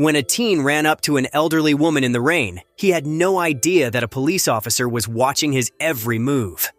When a teen ran up to an elderly woman in the rain, he had no idea that a police officer was watching his every move.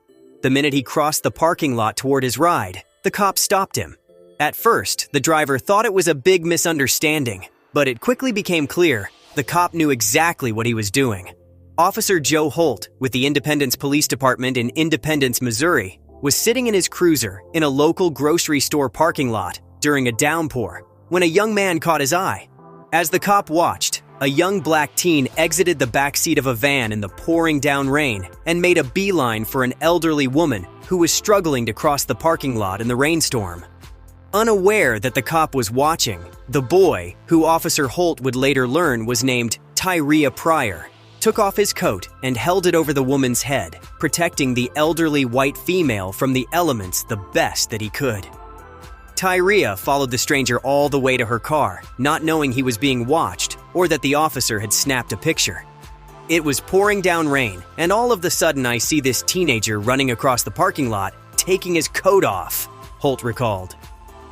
The minute he crossed the parking lot toward his ride, the cop stopped him. At first, the driver thought it was a big misunderstanding, but it quickly became clear the cop knew exactly what he was doing. Officer Joe Holt, with the Independence Police Department in Independence, Missouri, was sitting in his cruiser in a local grocery store parking lot during a downpour when a young man caught his eye. As the cop watched, a young black teen exited the backseat of a van in the pouring down rain and made a beeline for an elderly woman who was struggling to cross the parking lot in the rainstorm. Unaware that the cop was watching, the boy, who Officer Holt would later learn was named Tyria Pryor, took off his coat and held it over the woman's head, protecting the elderly white female from the elements the best that he could. Tyria followed the stranger all the way to her car, not knowing he was being watched or that the officer had snapped a picture. It was pouring down rain, and all of a sudden I see this teenager running across the parking lot, taking his coat off, Holt recalled.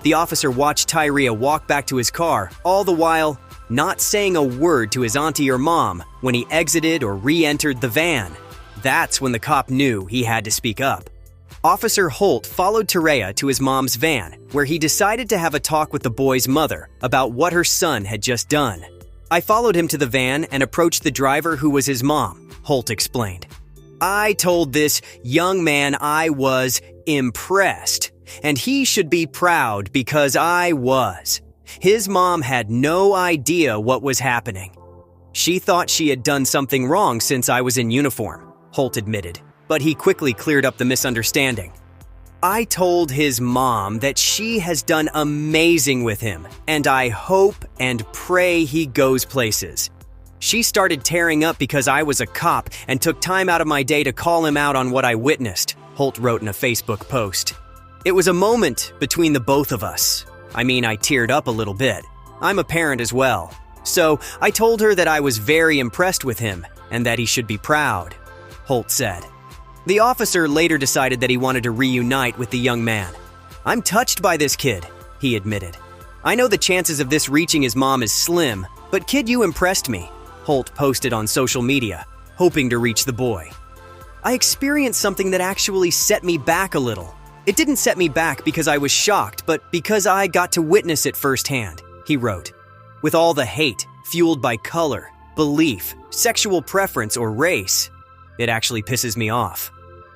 The officer watched Tyria walk back to his car, all the while not saying a word to his auntie or mom when he exited or re-entered the van. That's when the cop knew he had to speak up. Officer Holt followed Tyria to his mom's van, where he decided to have a talk with the boy's mother about what her son had just done. I followed him to the van and approached the driver who was his mom, Holt explained. I told this young man I was impressed, and he should be proud because I was. His mom had no idea what was happening. She thought she had done something wrong since I was in uniform, Holt admitted, but he quickly cleared up the misunderstanding. I told his mom that she has done amazing with him, and I hope and pray he goes places. She started tearing up because I was a cop and took time out of my day to call him out on what I witnessed, Holt wrote in a Facebook post. It was a moment between the both of us. I teared up a little bit. I'm a parent as well. So I told her that I was very impressed with him and that he should be proud, Holt said. The officer later decided that he wanted to reunite with the young man. I'm touched by this kid, he admitted. I know the chances of this reaching his mom is slim, but kid, you impressed me, Holt posted on social media, hoping to reach the boy. I experienced something that actually set me back a little. It didn't set me back because I was shocked, but because I got to witness it firsthand, he wrote. With all the hate fueled by color, belief, sexual preference, or race, it actually pisses me off.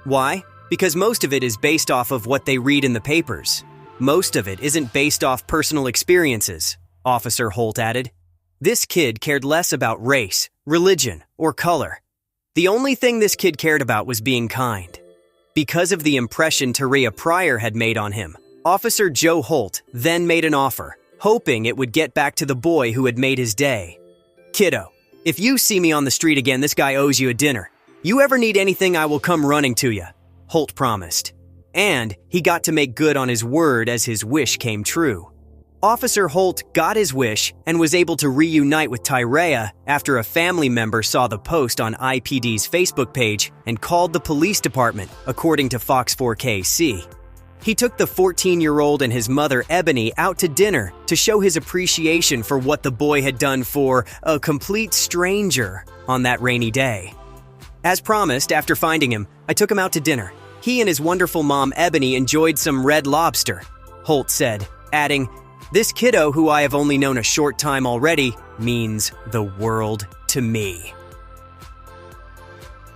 Why? Because most of it is based off of what they read in the papers. Most of it isn't based off personal experiences, Officer Holt added. This kid cared less about race, religion, or color. The only thing this kid cared about was being kind. Because of the impression Tyria Pryor had made on him, Officer Joe Holt then made an offer, hoping it would get back to the boy who had made his day. Kiddo, if you see me on the street again, this guy owes you a dinner. You ever need anything, I will come running to you, Holt promised. And he got to make good on his word as his wish came true. Officer Holt got his wish and was able to reunite with Tyria after a family member saw the post on IPD's Facebook page and called the police department, according to Fox 4KC. He took the 14-year-old and his mother, Ebony, out to dinner to show his appreciation for what the boy had done for a complete stranger on that rainy day. As promised, after finding him, I took him out to dinner. He and his wonderful mom, Ebony, enjoyed some Red Lobster, Holt said, adding, this kiddo, who I have only known a short time already, means the world to me.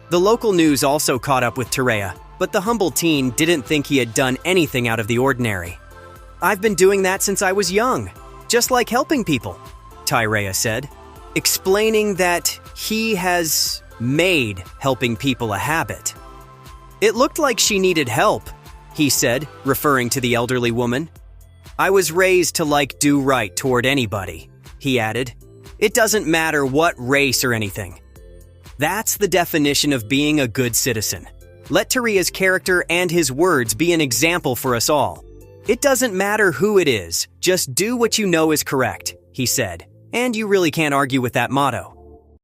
The local news also caught up with Tyria, but the humble teen didn't think he had done anything out of the ordinary. I've been doing that since I was young, just like helping people, Tyria said, explaining that he has made helping people a habit. It looked like she needed help, he said, referring to the elderly woman. I was raised to do right toward anybody, he added. It doesn't matter what race or anything. That's the definition of being a good citizen. Let Tyria's character and his words be an example for us all. It doesn't matter who it is, just do what you know is correct, he said. And you really can't argue with that motto.